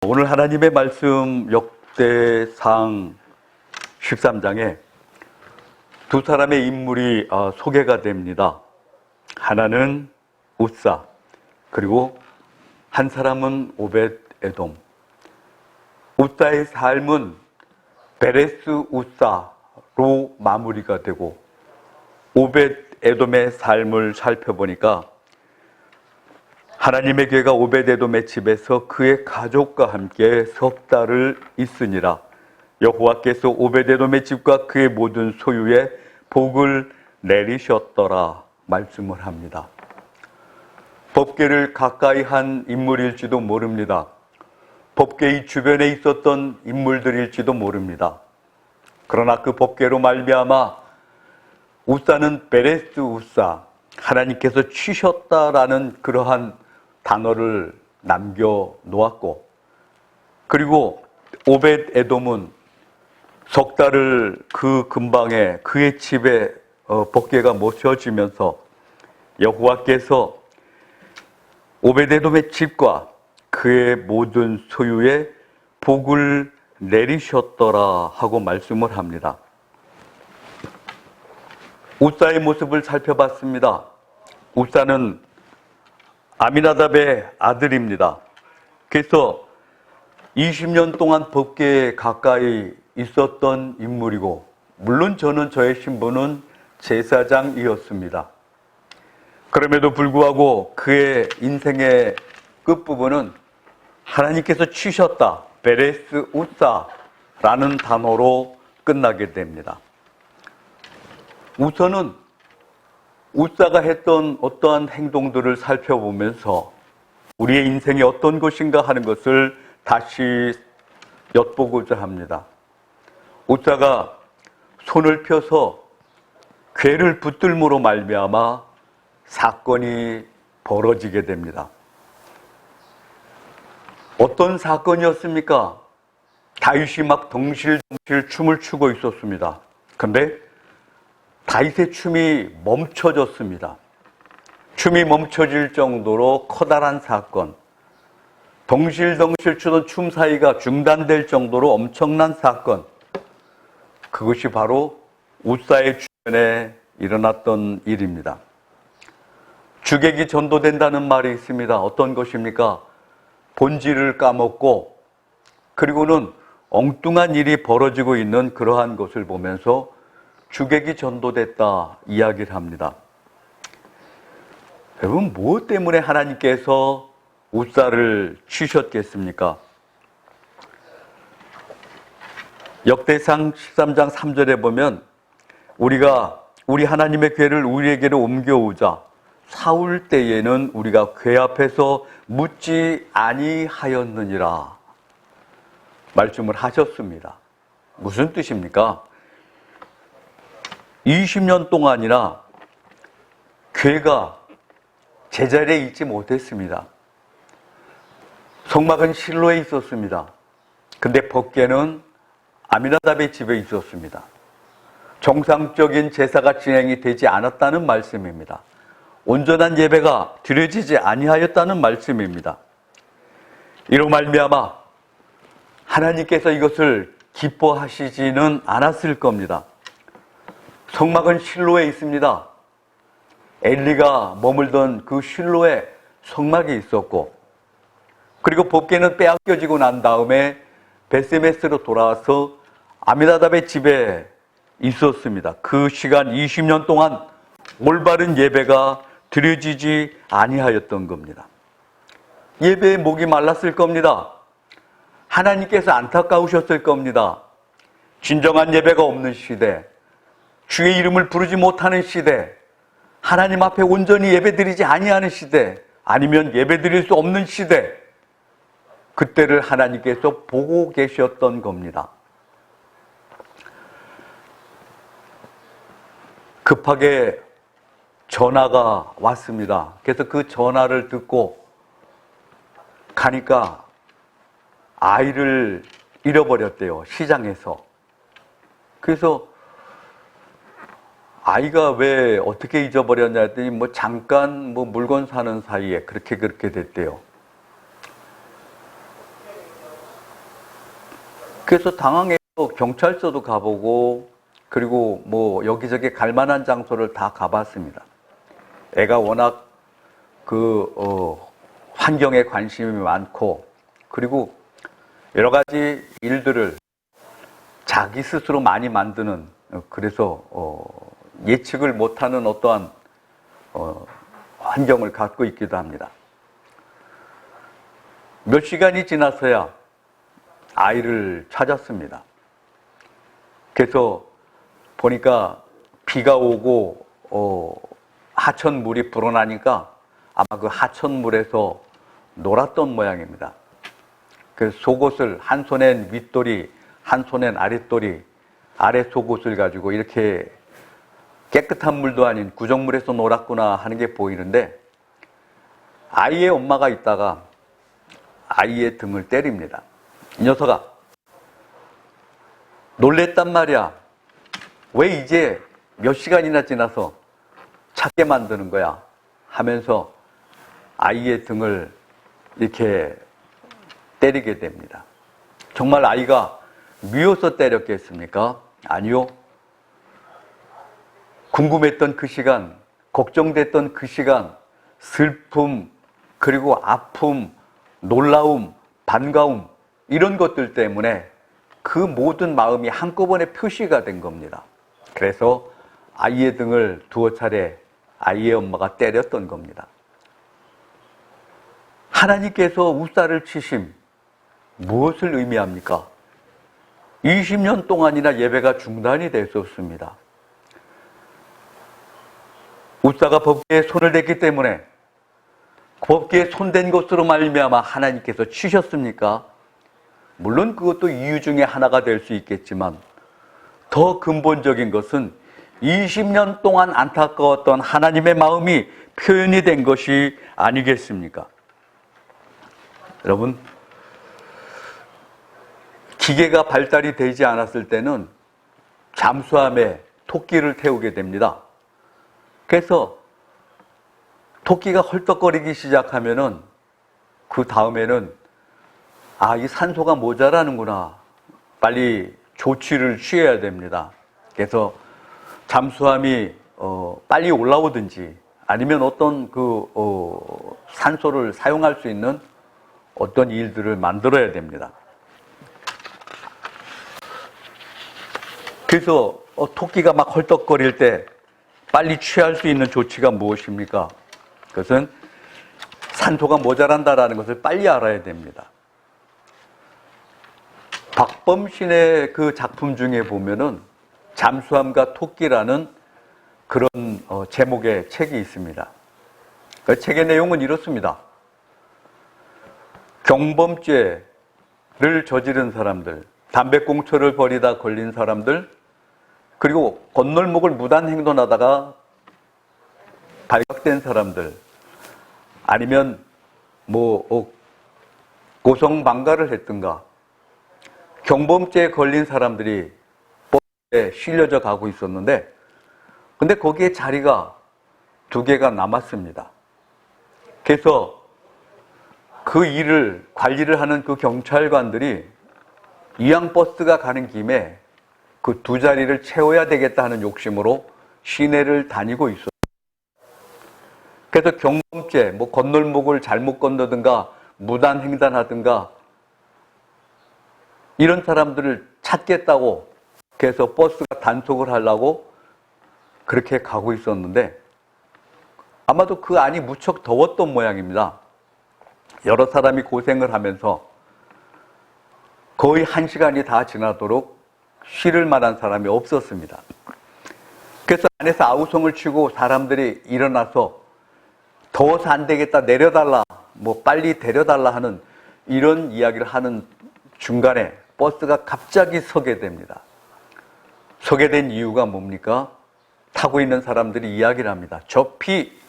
오늘 하나님의 말씀 역대상 13장에 두 사람의 인물이 소개가 됩니다. 하나는 웃사, 그리고 한 사람은 오벳 에돔. 웃사의 삶은 베레스 웃사로 마무리가 되고, 오벳 에돔의 삶을 살펴보니까 하나님의 교회가 오벳 에돔의 집에서 그의 가족과 함께 석 달을 있으니라. 여호와께서 오벳 에돔의 집과 그의 모든 소유에 복을 내리셨더라 말씀을 합니다. 법궤를 가까이 한 인물일지도 모릅니다. 법궤의 주변에 있었던 인물들일지도 모릅니다. 그러나 그 법궤로 말미암아 웃사는 베레스 웃사, 하나님께서 치셨다라는 그러한 단어를 남겨놓았고, 그리고 오벳 에돔은 석 달을 그 근방에 그의 집에 법궤가 모셔지면서 여호와께서 오벳 에돔의 집과 그의 모든 소유에 복을 내리셨더라 하고 말씀을 합니다. 웃사의 모습을 살펴봤습니다. 웃사는 아미나답의 아들입니다. 그래서 20년 동안 법궤에 가까이 있었던 인물이고, 물론 저의 신분은 제사장이었습니다. 그럼에도 불구하고 그의 인생의 끝부분은 하나님께서 치셨다, 베레스 웃사라는 단어로 끝나게 됩니다. 우선은 웃사가 했던 어떠한 행동들을 살펴보면서 우리의 인생이 어떤 것인가 하는 것을 다시 엿보고자 합니다. 웃사가 손을 펴서 궤를 붙들므로 말미암아 사건이 벌어지게 됩니다. 어떤 사건이었습니까? 다윗이 막 덩실덩실 춤을 추고 있었습니다. 그런데 다윗의 춤이 멈춰졌습니다. 춤이 멈춰질 정도로 커다란 사건, 덩실덩실 추던 춤 사이가 중단될 정도로 엄청난 사건, 그것이 바로 웃사의 주변에 일어났던 일입니다. 주객이 전도된다는 말이 있습니다. 어떤 것입니까? 본질을 까먹고, 그리고는 엉뚱한 일이 벌어지고 있는 그러한 것을 보면서 주객이 전도됐다 이야기를 합니다. 여러분, 무엇 때문에 하나님께서 웃사를 치셨겠습니까? 역대상 13장 3절에 보면 우리 하나님의 궤를 우리에게로 옮겨오자 사울 때에는 우리가 궤 앞에서 묻지 아니하였느니라 말씀을 하셨습니다. 무슨 뜻입니까? 20년 동안이나 궤가 제자리에 있지 못했습니다. 성막은 실로에 있었습니다. 근데 법궤는 아미나답의 집에 있었습니다. 정상적인 제사가 진행이 되지 않았다는 말씀입니다. 온전한 예배가 드려지지 아니하였다는 말씀입니다. 이로 말미암아 하나님께서 이것을 기뻐하시지는 않았을 겁니다. 성막은 실로에 있습니다. 엘리가 머물던 그 실로에 성막이 있었고, 그리고 법궤는 빼앗겨지고 난 다음에 베스메스로 돌아와서 아미나답의 집에 있었습니다. 그 시간 20년 동안 올바른 예배가 드려지지 아니하였던 겁니다. 예배의 목이 말랐을 겁니다. 하나님께서 안타까우셨을 겁니다. 진정한 예배가 없는 시대, 주의 이름을 부르지 못하는 시대, 하나님 앞에 온전히 예배드리지 아니하는 시대, 아니면 예배드릴 수 없는 시대, 그때를 하나님께서 보고 계셨던 겁니다. 급하게 전화가 왔습니다. 그래서 그 전화를 듣고 가니까 아이를 잃어버렸대요, 시장에서. 그래서 아이가 왜 어떻게 잊어버렸냐 했더니 잠깐 물건 사는 사이에 그렇게 됐대요. 그래서 당황해서 경찰서도 가보고 그리고 뭐 여기저기 갈 만한 장소를 다 가봤습니다. 애가 워낙 환경에 관심이 많고 그리고 여러 가지 일들을 자기 스스로 많이 만드는 그래서 예측을 못하는 어떠한 환경을 갖고 있기도 합니다. 몇 시간이 지나서야 아이를 찾았습니다. 그래서 보니까 비가 오고 하천물이 불어나니까 아마 그 하천물에서 놀았던 모양입니다. 그래서 속옷을 한 손엔 윗도리, 한 손엔 아랫도리, 아래 속옷을 가지고 이렇게 깨끗한 물도 아닌 구정물에서 놀았구나 하는 게 보이는데 아이의 엄마가 있다가 아이의 등을 때립니다. 이 녀석아, 놀랬단 말이야. 왜 이제 몇 시간이나 지나서 찾게 만드는 거야? 하면서 아이의 등을 이렇게 때리게 됩니다. 정말 아이가 미워서 때렸겠습니까? 아니요. 궁금했던 그 시간, 걱정됐던 그 시간, 슬픔, 그리고 아픔, 놀라움, 반가움 이런 것들 때문에 그 모든 마음이 한꺼번에 표시가 된 겁니다. 그래서 아이의 등을 두어 차례 아이의 엄마가 때렸던 겁니다. 하나님께서 우살을 치심 무엇을 의미합니까? 20년 동안이나 예배가 중단이 됐었습니다. 우사가 법궤에 손을 댔기 때문에 법궤에 손댄 것으로 말미암아 하나님께서 치셨습니까? 물론 그것도 이유 중에 하나가 될 수 있겠지만 더 근본적인 것은 20년 동안 안타까웠던 하나님의 마음이 표현이 된 것이 아니겠습니까? 여러분, 기계가 발달이 되지 않았을 때는 잠수함에 토끼를 태우게 됩니다. 그래서 토끼가 헐떡거리기 시작하면은 그 다음에는 이 산소가 모자라는구나. 빨리 조치를 취해야 됩니다. 그래서 잠수함이 빨리 올라오든지 아니면 어떤 산소를 사용할 수 있는 어떤 일들을 만들어야 됩니다. 그래서 토끼가 막 헐떡거릴 때 빨리 취할 수 있는 조치가 무엇입니까? 그것은 산소가 모자란다라는 것을 빨리 알아야 됩니다. 박범신의 그 작품 중에 보면은 잠수함과 토끼라는 그런 제목의 책이 있습니다. 그 책의 내용은 이렇습니다. 경범죄를 저지른 사람들, 담배꽁초를 버리다 걸린 사람들, 그리고 건널목을 무단 횡단하다가 발각된 사람들, 아니면 고성방가를 했든가 경범죄에 걸린 사람들이 버스에 실려져 가고 있었는데 근데 거기에 자리가 2개가 남았습니다. 그래서 그 일을 관리를 하는 그 경찰관들이 이왕 버스가 가는 김에 그 2자리를 채워야 되겠다 하는 욕심으로 시내를 다니고 있었어요. 그래서 경범죄, 건널목을 잘못 건너든가 무단 횡단하든가 이런 사람들을 찾겠다고 그래서 버스가 단속을 하려고 그렇게 가고 있었는데 아마도 그 안이 무척 더웠던 모양입니다. 여러 사람이 고생을 하면서 거의 1시간이 다 지나도록 쉬를 만한 사람이 없었습니다. 그래서 안에서 아우성을 치고 사람들이 일어나서 더워서 안 되겠다, 내려달라, 빨리 데려달라 하는 이런 이야기를 하는 중간에 버스가 갑자기 서게 됩니다. 서게 된 이유가 뭡니까? 타고 있는 사람들이 이야기를 합니다. 저 피,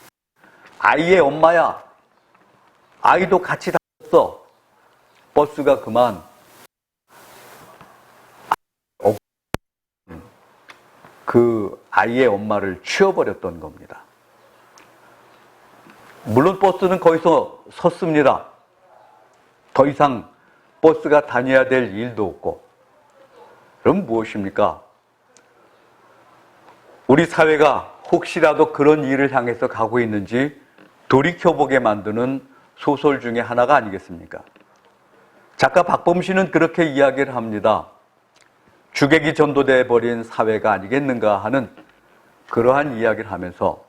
아이의 엄마야. 아이도 같이 다녔어. 버스가 그만 그 아이의 엄마를 치워버렸던 겁니다. 물론 버스는 거기서 섰습니다. 더 이상 버스가 다녀야 될 일도 없고 그럼 무엇입니까? 우리 사회가 혹시라도 그런 일을 향해서 가고 있는지 돌이켜보게 만드는 소설 중에 하나가 아니겠습니까? 작가 박범신은 그렇게 이야기를 합니다. 주객이 전도돼 버린 사회가 아니겠는가 하는 그러한 이야기를 하면서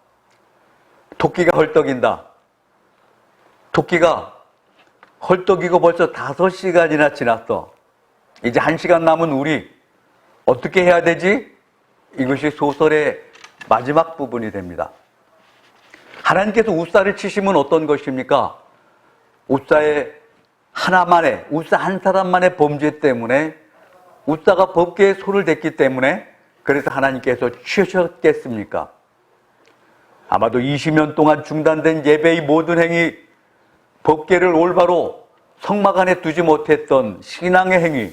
토끼가 헐떡인다. 토끼가 헐떡이고 벌써 5시간이나 지났어. 이제 1시간 남은 우리 어떻게 해야 되지? 이것이 소설의 마지막 부분이 됩니다. 하나님께서 우사를 치시면 어떤 것입니까? 우사의 하나만의, 우사 한 사람만의 범죄 때문에 우사가 법궤에 손을 댔기 때문에 그래서 하나님께서 치셨겠습니까? 아마도 20년 동안 중단된 예배의 모든 행위, 법궤를 올바로 성막 안에 두지 못했던 신앙의 행위,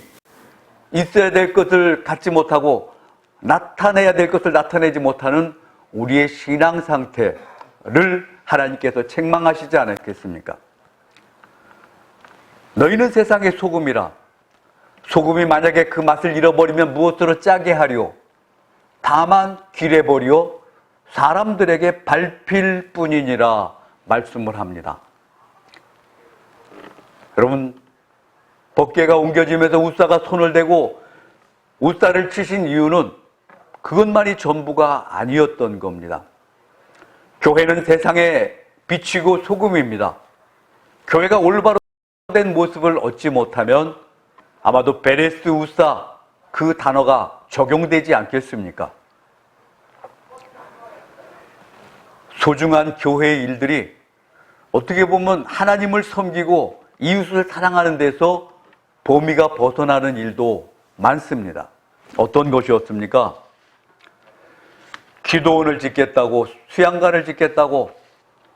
있어야 될 것을 갖지 못하고 나타내야 될 것을 나타내지 못하는 우리의 신앙 상태를 하나님께서 책망하시지 않았겠습니까? 너희는 세상의 소금이라. 소금이 만약에 그 맛을 잃어버리면 무엇으로 짜게 하리요? 다만 길에 버리어 사람들에게 밟힐 뿐이니라 말씀을 합니다. 여러분, 법궤가 옮겨지면서 우사가 손을 대고 우사를 치신 이유는 그것만이 전부가 아니었던 겁니다. 교회는 세상에 비치고 소금입니다. 교회가 올바로 된 모습을 얻지 못하면 아마도 베레스 우사 그 단어가 적용되지 않겠습니까? 소중한 교회의 일들이 어떻게 보면 하나님을 섬기고 이웃을 사랑하는 데서 범위가 벗어나는 일도 많습니다. 어떤 것이었습니까? 기도원을 짓겠다고, 수양관을 짓겠다고,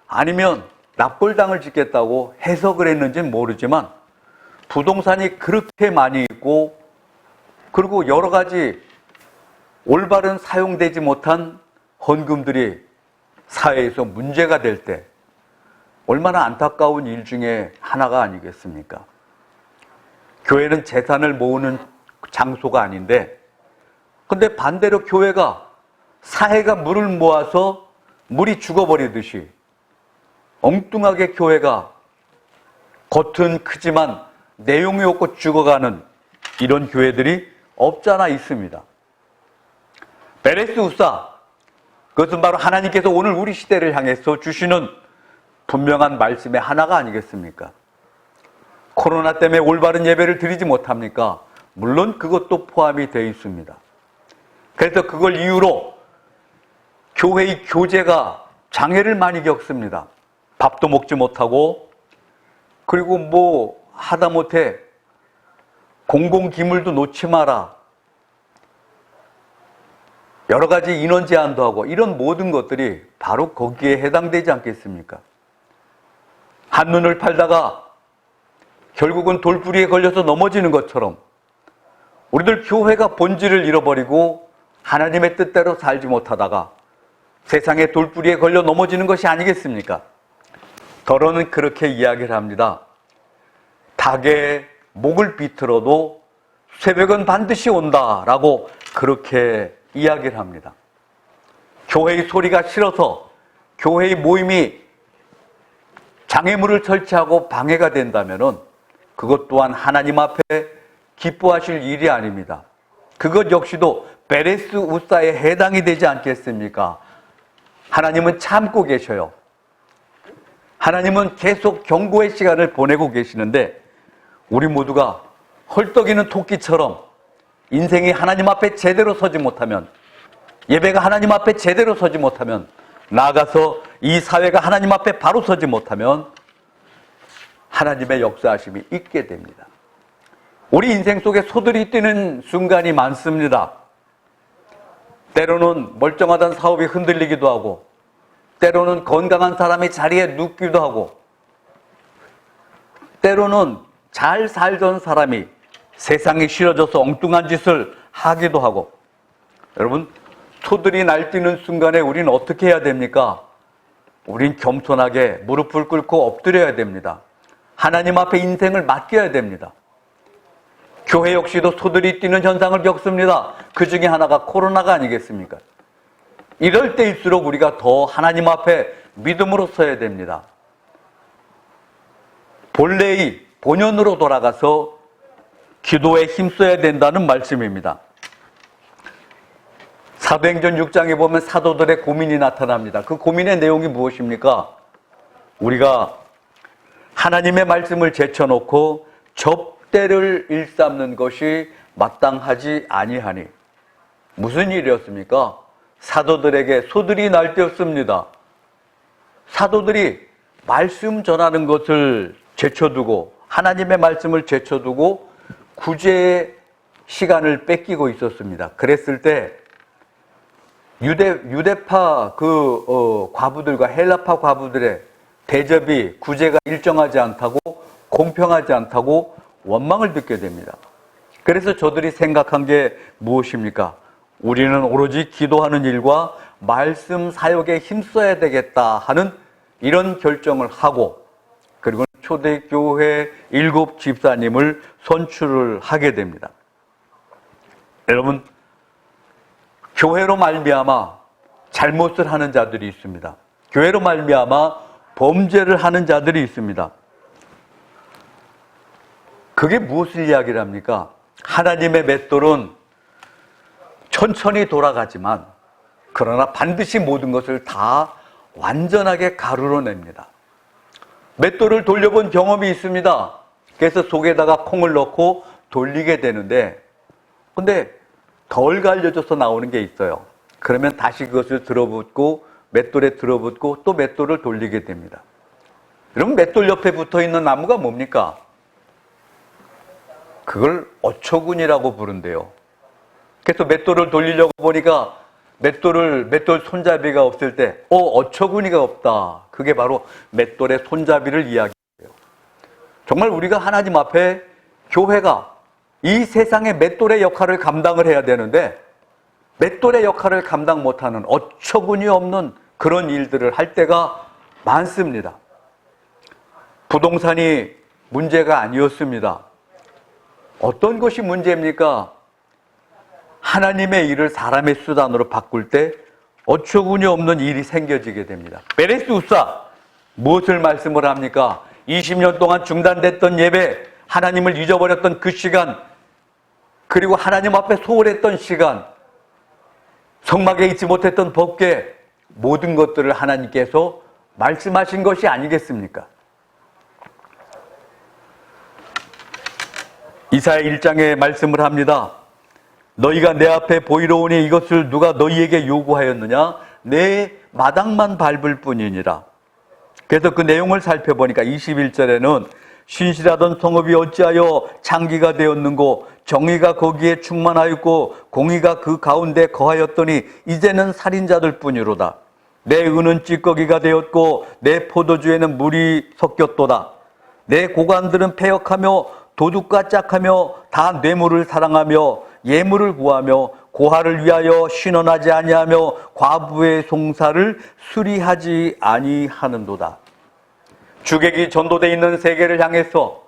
아니면 납골당을 짓겠다고 해석을 했는지는 모르지만 부동산이 그렇게 많이 있고 그리고 여러 가지 올바른 사용되지 못한 헌금들이 사회에서 문제가 될 때 얼마나 안타까운 일 중에 하나가 아니겠습니까? 교회는 재산을 모으는 장소가 아닌데 근데 반대로 교회가 사회가 물을 모아서 물이 죽어버리듯이 엉뚱하게 교회가 겉은 크지만 내용이 없고 죽어가는 이런 교회들이 없잖아 있습니다. 베레스 우사, 그것은 바로 하나님께서 오늘 우리 시대를 향해서 주시는 분명한 말씀의 하나가 아니겠습니까? 코로나 때문에 올바른 예배를 드리지 못합니까? 물론 그것도 포함이 되어 있습니다. 그래서 그걸 이유로 교회의 교제가 장애를 많이 겪습니다. 밥도 먹지 못하고 그리고 뭐 하다못해 공공기물도 놓지 마라. 여러 가지 인원 제한도 하고 이런 모든 것들이 바로 거기에 해당되지 않겠습니까? 한눈을 팔다가 결국은 돌부리에 걸려서 넘어지는 것처럼 우리들 교회가 본질을 잃어버리고 하나님의 뜻대로 살지 못하다가 세상의 돌부리에 걸려 넘어지는 것이 아니겠습니까? 더러는 그렇게 이야기를 합니다. 닭의 목을 비틀어도 새벽은 반드시 온다라고 그렇게 이야기를 합니다. 교회의 소리가 싫어서 교회의 모임이 장애물을 설치하고 방해가 된다면 그것 또한 하나님 앞에 기뻐하실 일이 아닙니다. 그것 역시도 베레스 우사에 해당이 되지 않겠습니까? 하나님은 참고 계셔요. 하나님은 계속 경고의 시간을 보내고 계시는데 우리 모두가 헐떡이는 토끼처럼 인생이 하나님 앞에 제대로 서지 못하면, 예배가 하나님 앞에 제대로 서지 못하면, 나아가서 이 사회가 하나님 앞에 바로 서지 못하면 하나님의 역사하심이 있게 됩니다. 우리 인생 속에 소들이 뛰는 순간이 많습니다. 때로는 멀쩡하던 사업이 흔들리기도 하고, 때로는 건강한 사람이 자리에 눕기도 하고, 때로는 잘 살던 사람이 세상에 싫어져서 엉뚱한 짓을 하기도 하고. 여러분, 소들이 날뛰는 순간에 우리는 어떻게 해야 됩니까? 우린 겸손하게 무릎을 꿇고 엎드려야 됩니다. 하나님 앞에 인생을 맡겨야 됩니다. 교회 역시도 소들이 뛰는 현상을 겪습니다. 그 중에 하나가 코로나가 아니겠습니까? 이럴 때일수록 우리가 더 하나님 앞에 믿음으로 서야 됩니다. 본래의 본연으로 돌아가서 기도에 힘써야 된다는 말씀입니다. 사도행전 6장에 보면 사도들의 고민이 나타납니다. 그 고민의 내용이 무엇입니까? 우리가 하나님의 말씀을 제쳐놓고 접대를 일삼는 것이 마땅하지 아니하니. 무슨 일이었습니까? 사도들에게 소들이 날뛰었습니다. 사도들이 말씀 전하는 것을 제쳐두고 하나님의 말씀을 제쳐두고 구제의 시간을 뺏기고 있었습니다. 그랬을 때 유대파 과부들과 헬라파 과부들의 대접이 구제가 일정하지 않다고 공평하지 않다고 원망을 듣게 됩니다. 그래서 저들이 생각한 게 무엇입니까? 우리는 오로지 기도하는 일과 말씀 사역에 힘써야 되겠다 하는 이런 결정을 하고 그리고 초대교회 7 집사님을 선출을 하게 됩니다. 여러분, 교회로 말미암아 잘못을 하는 자들이 있습니다. 교회로 말미암아 범죄를 하는 자들이 있습니다. 그게 무엇을 이야기를 합니까? 하나님의 맷돌은 천천히 돌아가지만 그러나 반드시 모든 것을 다 완전하게 가루로냅니다. 맷돌을 돌려본 경험이 있습니다. 그래서 속에다가 콩을 넣고 돌리게 되는데 근데 덜 갈려져서 나오는 게 있어요. 그러면 다시 그것을 들어붙고 맷돌에 들어붙고 또 맷돌을 돌리게 됩니다. 그럼 맷돌 옆에 붙어있는 나무가 뭡니까? 그걸 어처구니라고 부른대요. 그래서 맷돌을 돌리려고 보니까 맷돌 손잡이가 없을 때 어처구니가 없다. 그게 바로 맷돌의 손잡이를 이야기해요. 정말 우리가 하나님 앞에 교회가 이 세상의 맷돌의 역할을 감당을 해야 되는데 맷돌의 역할을 감당 못하는 어처구니 없는 그런 일들을 할 때가 많습니다. 부동산이 문제가 아니었습니다. 어떤 것이 문제입니까? 하나님의 일을 사람의 수단으로 바꿀 때 어처구니 없는 일이 생겨지게 됩니다. 베레스 우사 무엇을 말씀을 합니까? 20년 동안 중단됐던 예배, 하나님을 잊어버렸던 그 시간, 그리고 하나님 앞에 소홀했던 시간, 성막에 있지 못했던 법궤, 모든 것들을 하나님께서 말씀하신 것이 아니겠습니까? 이사야 1장에 말씀을 합니다. 너희가 내 앞에 보이러 오니 이것을 누가 너희에게 요구하였느냐? 내 마당만 밟을 뿐이니라. 그래서 그 내용을 살펴보니까 21절에는 신실하던 성읍이 어찌하여 창기가 되었는고 정의가 거기에 충만하였고 공의가 그 가운데 거하였더니 이제는 살인자들 뿐이로다. 내 은은 찌꺼기가 되었고 내 포도주에는 물이 섞였도다. 내 고관들은 패역하며 도둑과 짝하며 다 뇌물을 사랑하며 예물을 구하며 고아를 위하여 신원하지 아니하며 과부의 송사를 수리하지 아니하는도다. 주객이 전도되어 있는 세계를 향해서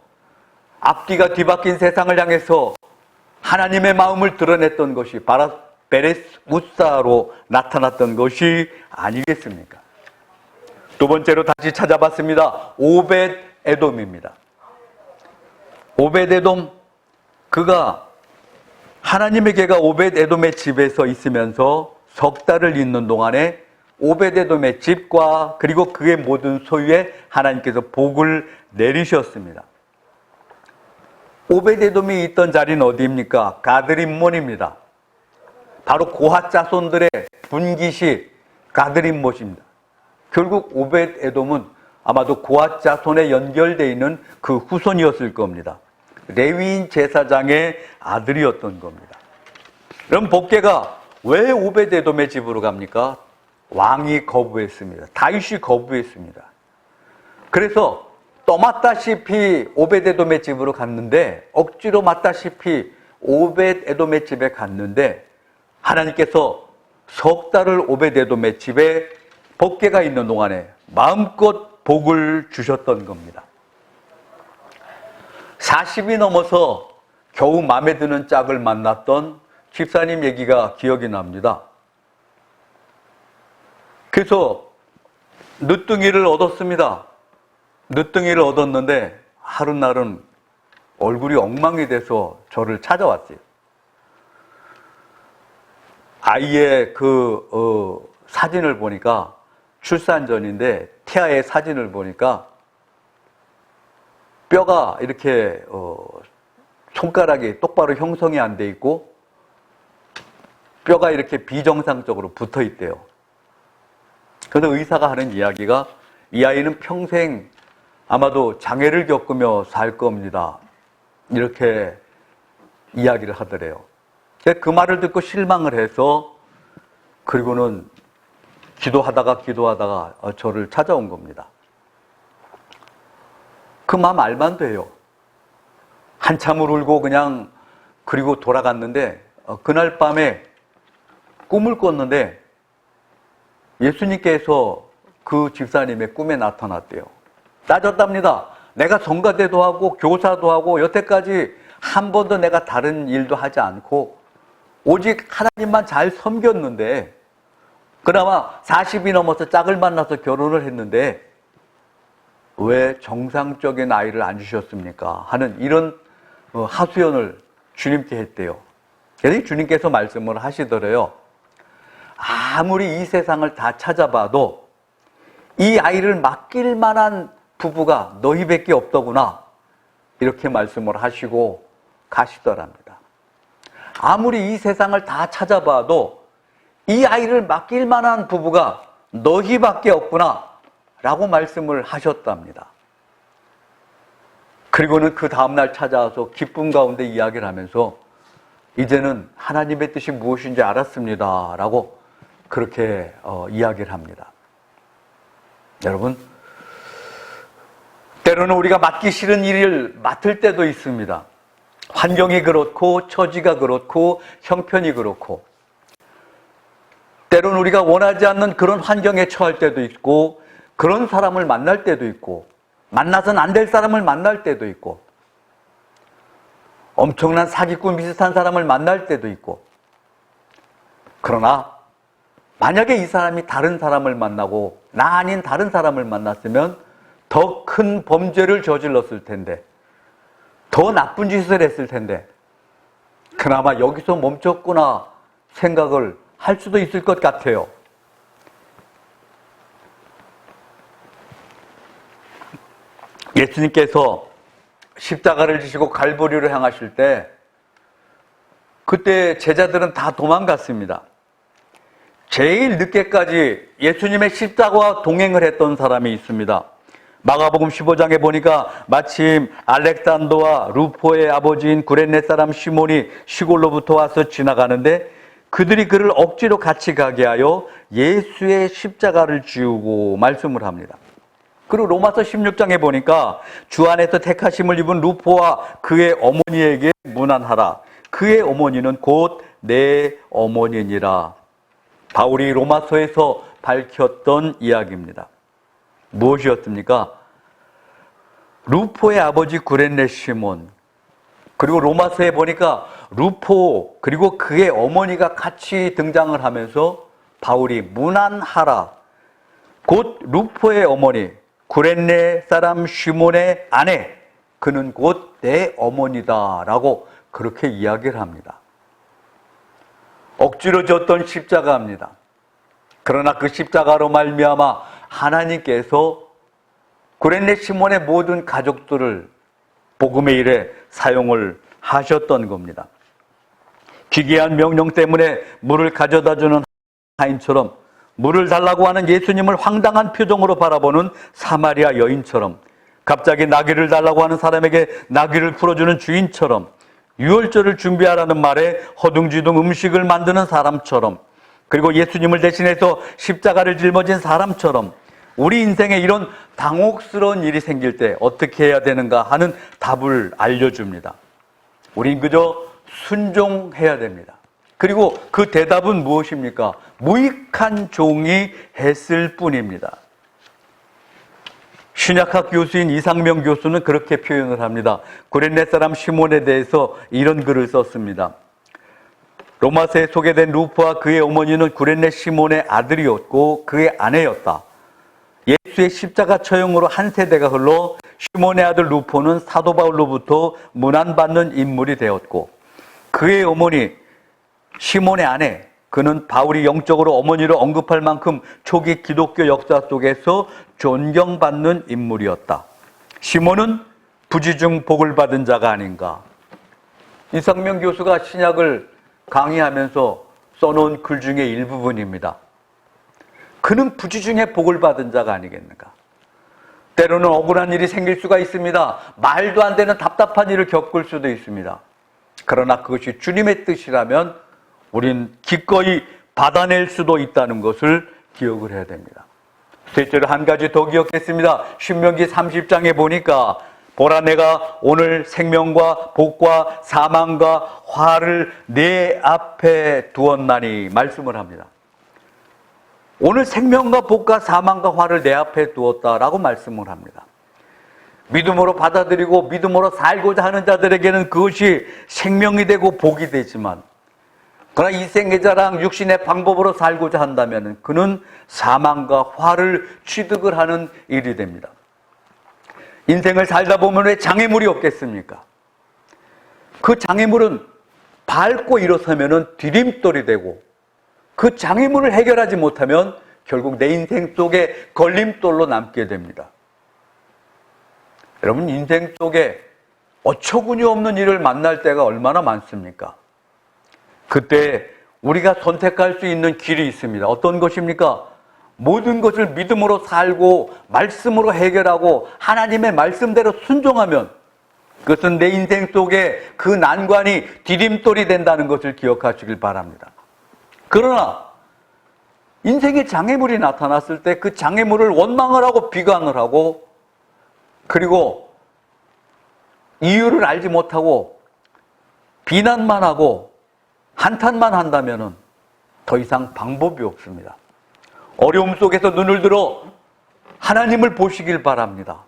앞뒤가 뒤바뀐 세상을 향해서 하나님의 마음을 드러냈던 것이 바로 베레스 우사로 나타났던 것이 아니겠습니까? 두 번째로 다시 찾아봤습니다. 오벳 에돔입니다. 오벳 에돔, 그가 하나님의 개가 오벳 에돔의 집에서 있으면서 석 달을 있는 동안에 오벳 에돔의 집과 그리고 그의 모든 소유에 하나님께서 복을 내리셨습니다. 오벳 에돔이 있던 자리는 어디입니까? 가드림몬입니다. 바로 고핫 자손들의 분기시 가드림몬입니다. 결국 오벳 에돔은 아마도 고핫 자손에 연결되어 있는 그 후손이었을 겁니다. 레위인 제사장의 아들이었던 겁니다. 그럼 복개가 왜 오벳 에돔의 집으로 갑니까? 왕이 거부했습니다. 다윗이 거부했습니다. 그래서 떠맞다시피 오벳 에돔의 집으로 갔는데 억지로 맞다시피 오벳 에돔의 집에 갔는데 하나님께서 석 달을 오벳 에돔의 집에 복개가 있는 동안에 마음껏 복을 주셨던 겁니다. 40이 넘어서 겨우 마음에 드는 짝을 만났던 집사님 얘기가 기억이 납니다. 그래서 늦둥이를 얻었습니다. 늦둥이를 얻었는데 하루날은 얼굴이 엉망이 돼서 저를 찾아왔어요. 아이의 사진을 보니까 출산 전인데 태아의 사진을 보니까 뼈가 이렇게 손가락이 똑바로 형성이 안 돼 있고 뼈가 이렇게 비정상적으로 붙어 있대요. 그래서 의사가 하는 이야기가 이 아이는 평생 아마도 장애를 겪으며 살 겁니다. 이렇게 이야기를 하더래요. 그 말을 듣고 실망을 해서 그리고는 기도하다가 저를 찾아온 겁니다. 그 마음 알만 돼요. 한참을 울고 그냥 그리고 돌아갔는데 그날 밤에 꿈을 꿨는데 예수님께서 그 집사님의 꿈에 나타났대요. 따졌답니다. 내가 성가대도 하고 교사도 하고 여태까지 한 번도 내가 다른 일도 하지 않고 오직 하나님만 잘 섬겼는데 그나마 40이 넘어서 짝을 만나서 결혼을 했는데 왜 정상적인 아이를 안 주셨습니까? 하는 이런 하소연을 주님께 했대요. 그래서 주님께서 말씀을 하시더래요. 아무리 이 세상을 다 찾아봐도 이 아이를 맡길 만한 부부가 너희밖에 없더구나. 이렇게 말씀을 하시고 가시더랍니다. 아무리 이 세상을 다 찾아봐도 이 아이를 맡길 만한 부부가 너희밖에 없구나. 라고 말씀을 하셨답니다. 그리고는 그 다음날 찾아와서 기쁨 가운데 이야기를 하면서 이제는 하나님의 뜻이 무엇인지 알았습니다. 라고 그렇게 이야기를 합니다. 여러분, 때로는 우리가 맡기 싫은 일을 맡을 때도 있습니다. 환경이 그렇고 처지가 그렇고 형편이 그렇고 때로는 우리가 원하지 않는 그런 환경에 처할 때도 있고 그런 사람을 만날 때도 있고 만나서는 안 될 사람을 만날 때도 있고 엄청난 사기꾼 비슷한 사람을 만날 때도 있고 그러나 만약에 이 사람이 다른 사람을 만나고 나 아닌 다른 사람을 만났으면 더 큰 범죄를 저질렀을 텐데 더 나쁜 짓을 했을 텐데 그나마 여기서 멈췄구나 생각을 할 수도 있을 것 같아요. 예수님께서 십자가를 지시고 갈보리로 향하실 때 그때 제자들은 다 도망갔습니다. 제일 늦게까지 예수님의 십자가와 동행을 했던 사람이 있습니다. 마가복음 15장에 보니까 마침 알렉산더와 루포의 아버지인 구레네 사람 시몬이 시골로부터 와서 지나가는데 그들이 그를 억지로 같이 가게 하여 예수의 십자가를 지우고 말씀을 합니다. 그리고 로마서 16장에 보니까 주 안에서 택하심을 입은 루포와 그의 어머니에게 문안하라. 그의 어머니는 곧 내 어머니니라. 바울이 로마서에서 밝혔던 이야기입니다. 무엇이었습니까? 루포의 아버지 구레네 시몬, 그리고 로마서에 보니까 루포 그리고 그의 어머니가 같이 등장을 하면서 바울이 문안하라. 곧 루포의 어머니 구레네 사람 시몬의 아내, 그는 곧 내 어머니다 라고 그렇게 이야기를 합니다. 억지로 졌던 십자가입니다. 그러나 그 십자가로 말미암아 하나님께서 구레네 시몬의 모든 가족들을 복음의 일에 사용을 하셨던 겁니다. 기괴한 명령 때문에 물을 가져다주는 하인처럼 물을 달라고 하는 예수님을 황당한 표정으로 바라보는 사마리아 여인처럼 갑자기 나귀를 달라고 하는 사람에게 나귀를 풀어주는 주인처럼 유월절을 준비하라는 말에 허둥지둥 음식을 만드는 사람처럼 그리고 예수님을 대신해서 십자가를 짊어진 사람처럼 우리 인생에 이런 당혹스러운 일이 생길 때 어떻게 해야 되는가 하는 답을 알려줍니다. 우린 그저 순종해야 됩니다. 그리고 그 대답은 무엇입니까? 무익한 종이 했을 뿐입니다. 신약학 교수인 이상명 교수는 그렇게 표현을 합니다. 구레네 사람 시몬에 대해서 이런 글을 썼습니다. 로마서에 소개된 루프와 그의 어머니는 구레네 시몬의 아들이었고 그의 아내였다. 예수의 십자가 처형으로 한 세대가 흘러 시몬의 아들 루포는 사도 바울로부터 문안받는 인물이 되었고, 그의 어머니 시몬의 아내, 그는 바울이 영적으로 어머니를 언급할 만큼 초기 기독교 역사 속에서 존경받는 인물이었다. 시몬은 부지중 복을 받은 자가 아닌가. 이상명 교수가 신약을 강의하면서 써놓은 글 중에 일부분입니다. 그는 부지중에 복을 받은 자가 아니겠는가. 때로는 억울한 일이 생길 수가 있습니다. 말도 안 되는 답답한 일을 겪을 수도 있습니다. 그러나 그것이 주님의 뜻이라면 우린 기꺼이 받아낼 수도 있다는 것을 기억을 해야 됩니다. 셋째로 한 가지 더 기억했습니다. 신명기 30장에 보니까 보라, 내가 오늘 생명과 복과 사망과 화를 내 앞에 두었나니 말씀을 합니다. 오늘 생명과 복과 사망과 화를 내 앞에 두었다라고 말씀을 합니다. 믿음으로 받아들이고 믿음으로 살고자 하는 자들에게는 그것이 생명이 되고 복이 되지만, 그러나 이생의 자랑 육신의 방법으로 살고자 한다면 그는 사망과 화를 취득을 하는 일이 됩니다. 인생을 살다 보면 왜 장애물이 없겠습니까? 그 장애물은 밟고 일어서면 디딤돌이 되고, 그 장애물을 해결하지 못하면 결국 내 인생 속에 걸림돌로 남게 됩니다. 여러분, 인생 속에 어처구니 없는 일을 만날 때가 얼마나 많습니까? 그때 우리가 선택할 수 있는 길이 있습니다. 어떤 것입니까? 모든 것을 믿음으로 살고 말씀으로 해결하고 하나님의 말씀대로 순종하면 그것은 내 인생 속에 그 난관이 디딤돌이 된다는 것을 기억하시길 바랍니다. 그러나 인생의 장애물이 나타났을 때 그 장애물을 원망을 하고 비관을 하고, 그리고 이유를 알지 못하고 비난만 하고 한탄만 한다면 더 이상 방법이 없습니다. 어려움 속에서 눈을 들어 하나님을 보시길 바랍니다.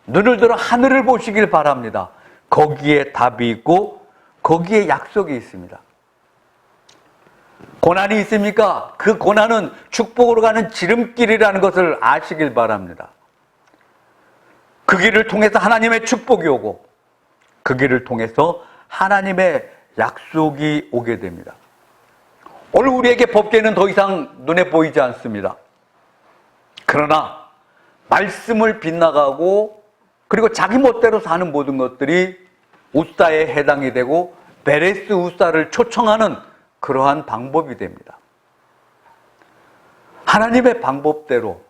눈을 들어 하늘을 보시길 바랍니다. 거기에 답이 있고 거기에 약속이 있습니다. 고난이 있습니까? 그 고난은 축복으로 가는 지름길이라는 것을 아시길 바랍니다. 그 길을 통해서 하나님의 축복이 오고 그 길을 통해서 하나님의 약속이 오게 됩니다. 오늘 우리에게 법궤는 더 이상 눈에 보이지 않습니다. 그러나 말씀을 빗나가고 그리고 자기 멋대로 사는 모든 것들이 우사에 해당이 되고 베레스 우사를 초청하는 그러한 방법이 됩니다. 하나님의 방법대로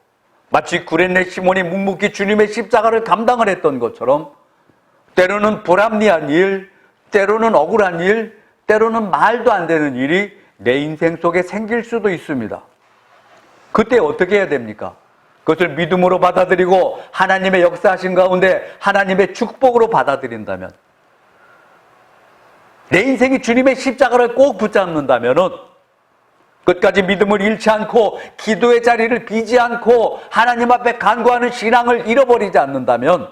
마치 구레네 시몬이 묵묵히 주님의 십자가를 감당을 했던 것처럼 때로는 불합리한 일, 때로는 억울한 일, 때로는 말도 안 되는 일이 내 인생 속에 생길 수도 있습니다. 그때 어떻게 해야 됩니까? 그것을 믿음으로 받아들이고 하나님의 역사하신 가운데 하나님의 축복으로 받아들인다면, 내 인생이 주님의 십자가를 꼭 붙잡는다면 끝까지 믿음을 잃지 않고 기도의 자리를 비지 않고 하나님 앞에 간구하는 신앙을 잃어버리지 않는다면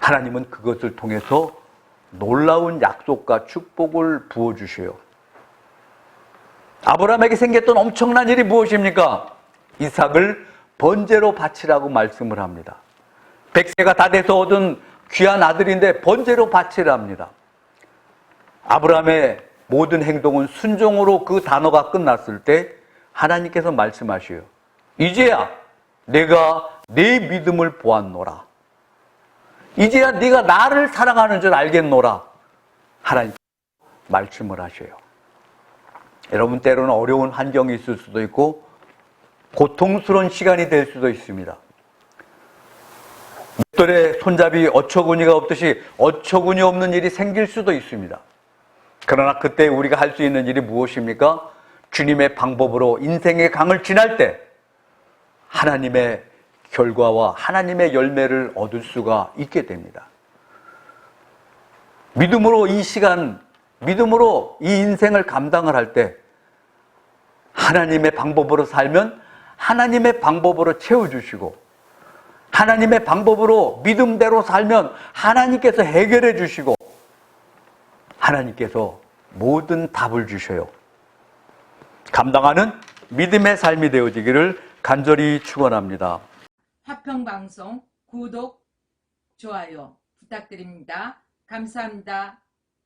하나님은 그것을 통해서 놀라운 약속과 축복을 부어주셔요. 아브라함에게 생겼던 엄청난 일이 무엇입니까? 이삭을 번제로 바치라고 말씀을 합니다. 100세가 다 돼서 얻은 귀한 아들인데 번제로 바치랍니다. 아브라함의 모든 행동은 순종으로 그 단어가 끝났을 때 하나님께서 말씀하셔요. 이제야 내가 네 믿음을 보았노라. 이제야 네가 나를 사랑하는 줄 알겠노라. 하나님께서 말씀을 하셔요. 여러분, 때로는 어려운 환경이 있을 수도 있고 고통스러운 시간이 될 수도 있습니다. 맷돌에 손잡이 어처구니가 없듯이 어처구니 없는 일이 생길 수도 있습니다. 그러나 그때 우리가 할 수 있는 일이 무엇입니까? 주님의 방법으로 인생의 강을 지날 때 하나님의 결과와 하나님의 열매를 얻을 수가 있게 됩니다. 믿음으로 이 시간, 믿음으로 이 인생을 감당을 할 때 하나님의 방법으로 살면 하나님의 방법으로 채워주시고, 하나님의 방법으로 믿음대로 살면 하나님께서 해결해 주시고 하나님께서 모든 답을 주셔요. 감당하는 믿음의 삶이 되어지기를 간절히 축원합니다. 화평방송 구독, 좋아요 부탁드립니다. 감사합니다.